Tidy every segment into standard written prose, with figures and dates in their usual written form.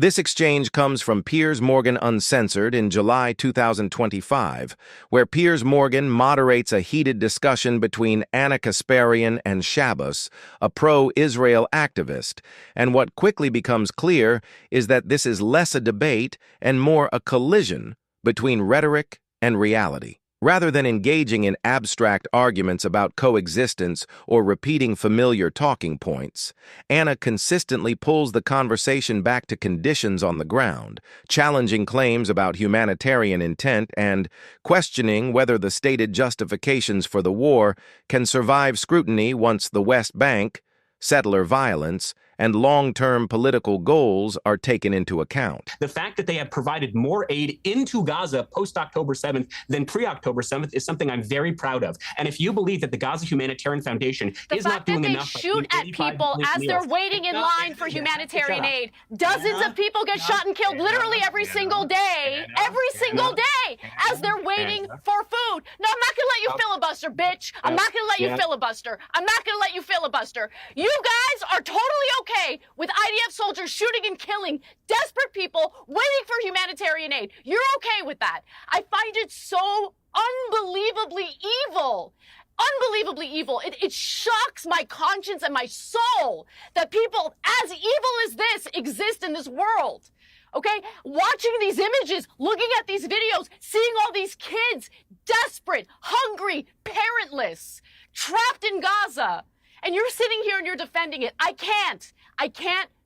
This exchange comes from Piers Morgan Uncensored in July 2025, where Piers Morgan moderates a heated discussion between Anna Kasparian and Shabbos, a pro-Israel activist, and what quickly becomes clear is that this is less a debate and more a collision between rhetoric and reality. Rather than engaging in abstract arguments about coexistence or repeating familiar talking points, Anna consistently pulls the conversation back to conditions on the ground, challenging claims about humanitarian intent and questioning whether the stated justifications for the war can survive scrutiny once the West Bank, settler violence, and long-term political goals are taken into account. The fact that they have provided more aid into Gaza post-October 7th than pre-October 7th is something I'm very proud of. And if you believe that the Gaza Humanitarian Foundation is not doing enough... The fact that they shoot at people as they're waiting in line for humanitarian aid. Dozens of people get shot and killed literally every single day. Every single day as they're waiting for food. No, I'm not going to let you filibuster, bitch. I'm not going to let you filibuster. I'm not going to let you filibuster. You guys are totally okay with IDF soldiers shooting and killing desperate people waiting for humanitarian aid. You're okay with that. I find it so unbelievably evil. Unbelievably evil. It shocks my conscience and my soul that people as evil as this exist in this world. Okay? Watching these images, looking at these videos, seeing all these kids desperate, hungry, parentless, trapped in Gaza. And you're sitting here and you're defending it. I can't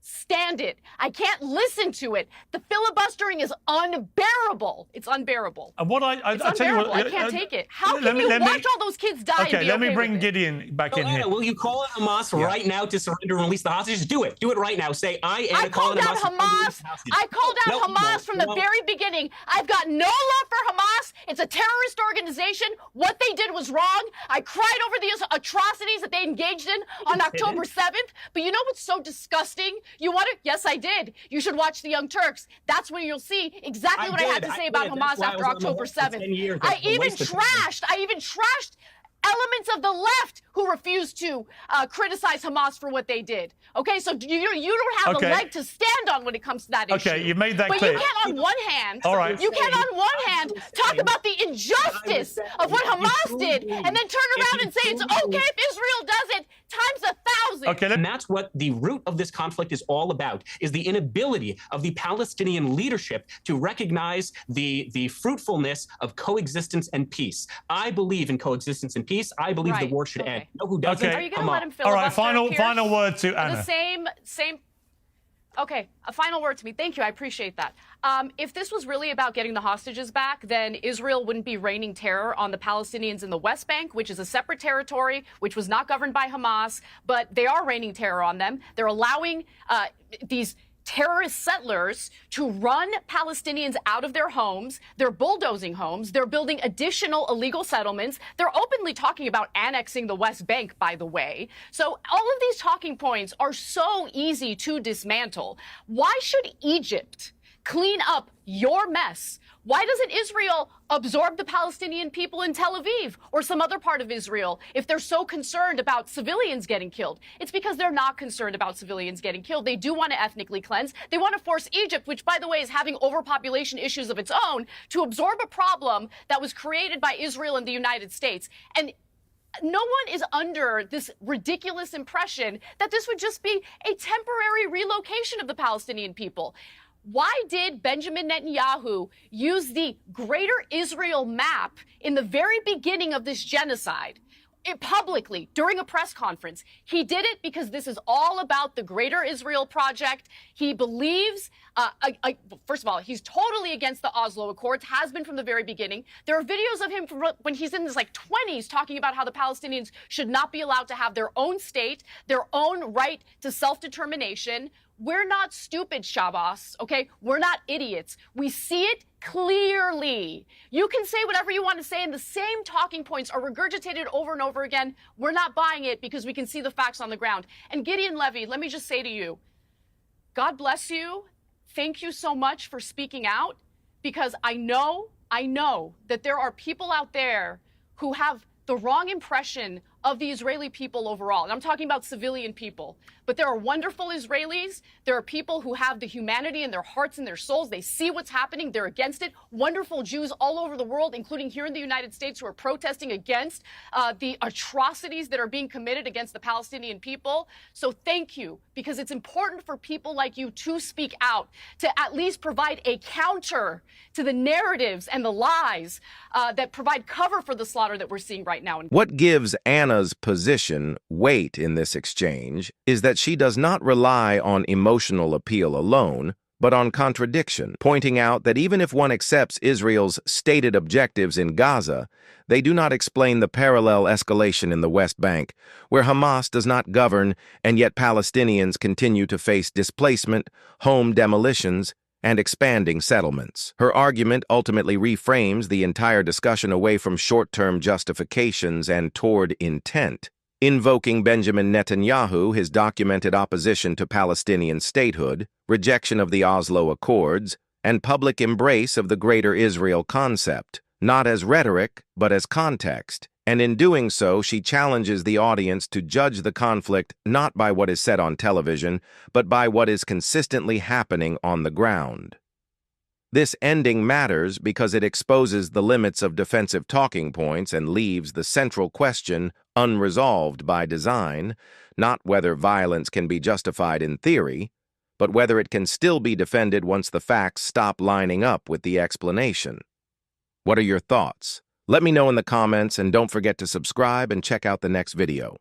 stand it. I can't listen to it. The filibustering is unbearable. It's unbearable. And what I tell you what, I can't take it. How can you watch all those kids die? Okay, and be let me okay bring with Gideon back in here. Will you call on Hamas right now to surrender and release the hostages? Do it. Do it right now. Say, I called out Hamas. I called out Hamas from the very beginning. I've got no love for Hamas. It's a terrorist organization. What they did was wrong. I cried over the atrocities that they engaged in on October 7th. But you know what's so disgusting? You want to? Yes, I did. You should watch The Young Turks. That's where you'll see exactly what I had to say about Hamas after October 7th. I even trashed elements of the left who refused to criticize Hamas for what they did. Okay, so you don't have a leg to stand on when it comes to that issue. Okay, you made that clear. But you can't on one hand, talk about the injustice of what Hamas did and then turn around and say it's okay if Israel does it times 1,000. Okay, and that's what the root of this conflict is all about, is the inability of the Palestinian leadership to recognize the fruitfulness of coexistence and peace. I believe in coexistence and peace. I believe the war should end. You know who doesn't? Are you going to let him filibuster? All right, final word to Anna. The same. Okay, a final word to me. Thank you. I appreciate that. If this was really about getting the hostages back, then Israel wouldn't be raining terror on the Palestinians in the West Bank, which is a separate territory, which was not governed by Hamas, but they are raining terror on them. They're allowing these terrorist settlers to run Palestinians out of their homes. They're bulldozing homes. They're building additional illegal settlements. They're openly talking about annexing the West Bank, by the way. So all of these talking points are so easy to dismantle. Why should Egypt clean up your mess? Why doesn't Israel absorb the Palestinian people in Tel Aviv or some other part of Israel if they're so concerned about civilians getting killed? It's because they're not concerned about civilians getting killed. They do want to ethnically cleanse. They want to force Egypt, which, by the way, is having overpopulation issues of its own, to absorb a problem that was created by Israel and the United States. And no one is under this ridiculous impression that this would just be a temporary relocation of the Palestinian people. Why did Benjamin Netanyahu use the Greater Israel map in the very beginning of this genocide? Publicly, during a press conference. He did it because this is all about the Greater Israel Project. He believes, first of all, he's totally against the Oslo Accords, has been from the very beginning. There are videos of him from when he's in his 20s talking about how the Palestinians should not be allowed to have their own state, their own right to self-determination. We're not stupid, Shabbos, okay? We're not idiots. We see it clearly. You can say whatever you want to say, and the same talking points are regurgitated over and over again. We're not buying it because we can see the facts on the ground. And Gideon Levy, let me just say to you, God bless you. Thank you so much for speaking out, because I know that there are people out there who have the wrong impression of the Israeli people overall. And I'm talking about civilian people. But there are wonderful Israelis. There are people who have the humanity in their hearts and their souls. They see what's happening. They're against it. Wonderful Jews all over the world, including here in the United States, who are protesting against the atrocities that are being committed against the Palestinian people. So thank you, because it's important for people like you to speak out, to at least provide a counter to the narratives and the lies that provide cover for the slaughter that we're seeing right now. What gives Anna's position weight in this exchange is that she does not rely on emotional appeal alone, but on contradiction, pointing out that even if one accepts Israel's stated objectives in Gaza, they do not explain the parallel escalation in the West Bank, where Hamas does not govern and yet Palestinians continue to face displacement, home demolitions, and expanding settlements. Her argument ultimately reframes the entire discussion away from short-term justifications and toward intent, invoking Benjamin Netanyahu, his documented opposition to Palestinian statehood, rejection of the Oslo Accords, and public embrace of the Greater Israel concept, not as rhetoric, but as context. And in doing so, she challenges the audience to judge the conflict not by what is said on television, but by what is consistently happening on the ground. This ending matters because it exposes the limits of defensive talking points and leaves the central question unresolved by design, not whether violence can be justified in theory, but whether it can still be defended once the facts stop lining up with the explanation. What are your thoughts? Let me know in the comments, and don't forget to subscribe and check out the next video.